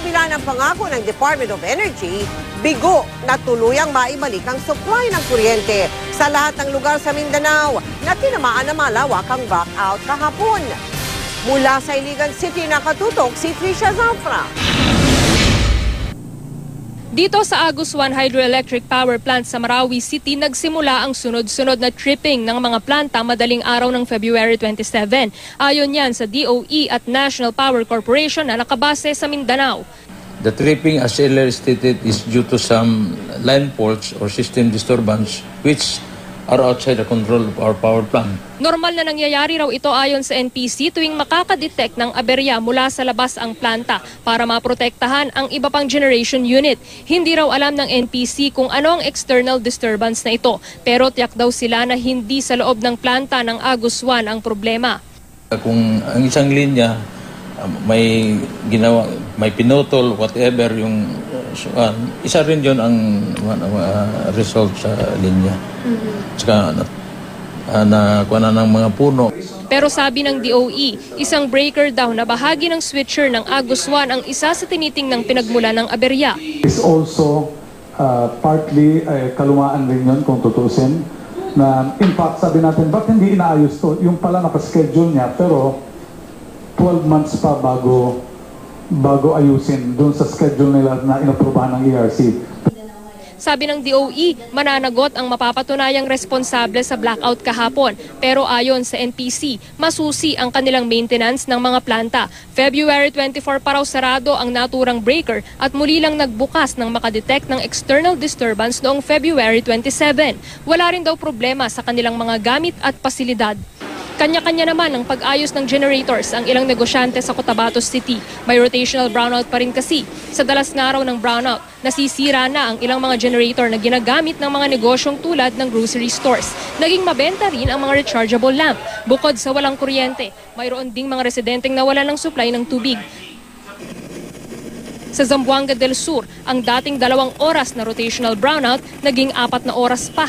kabila ng pangako ng Department of Energy, bigo na tuluyang maibalik ang supply ng kuryente sa lahat ng lugar sa Mindanao na tinamaan ng malawakang blackout kahapon. Mula sa Iligan City nakatutok si Trisha Zafra. Dito sa Agus 1 Hydroelectric Power Plant sa Marawi City, nagsimula ang sunod-sunod na tripping ng mga planta madaling araw ng February 27. Ayon yan sa DOE at National Power Corporation na nakabase sa Mindanao. The tripping, as earlier stated, is due to some line faults or system disturbance which are outside the control of our power plant. Normal na nangyayari raw ito ayon sa NPC tuwing makakadetect ng aberya mula sa labas ang planta para maprotektahan ang iba pang generation unit. Hindi raw alam ng NPC kung ano ang external disturbance na ito, pero tiyak daw sila na hindi sa loob ng planta ng Agus 1 ang problema. Kung ang isang linya may ginawa, may pinutol, whatever yung isa rin yun ang result sa linya. Tsaka nakuha na ng mga puno. Pero sabi ng DOE, isang breaker daw na bahagi ng switcher ng Agus 1 ang isa sa tinitingnang pinagmula ng aberya. It's also partly kalumaan rin yun kung tutusin. Na in fact sabi natin, ba't hindi inaayos to? Yung pala nakaschedule niya pero 12 months pa bago ayusin doon sa schedule nila na inaprubahan ng ERC. Sabi ng DOE, mananagot ang mapapatunayang responsable sa blackout kahapon. Pero ayon sa NPC, masusi ang kanilang maintenance ng mga planta. February 24 pa raw sarado ang naturang breaker at muli lang nagbukas nang makadetect ng external disturbance noong February 27. Wala rin daw problema sa kanilang mga gamit at pasilidad. Kanya-kanya naman ang pag-ayos ng generators ang ilang negosyante sa Cotabato City. May rotational brownout pa rin kasi. Sa dalas nga raw ng brownout, nasisira na ang ilang mga generator na ginagamit ng mga negosyong tulad ng grocery stores. Naging mabenta rin ang mga rechargeable lamp. Bukod sa walang kuryente, mayroon ding mga residenteng nawalan ng supply ng tubig. Sa Zamboanga del Sur, ang dating 2 oras na rotational brownout naging 4 na oras pa.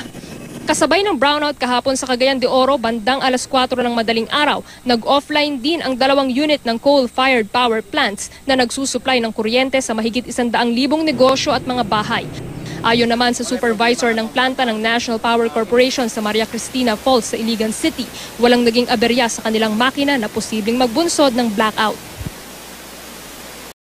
Kasabay ng brownout kahapon sa Cagayan de Oro bandang alas 4 ng madaling araw, nag-offline din ang 2 unit ng coal-fired power plants na nagsusupply ng kuryente sa mahigit 100,000 negosyo at mga bahay. Ayon naman sa supervisor ng planta ng National Power Corporation sa Maria Cristina Falls sa Iligan City, walang naging aberya sa kanilang makina na posibleng magbunsod ng blackout.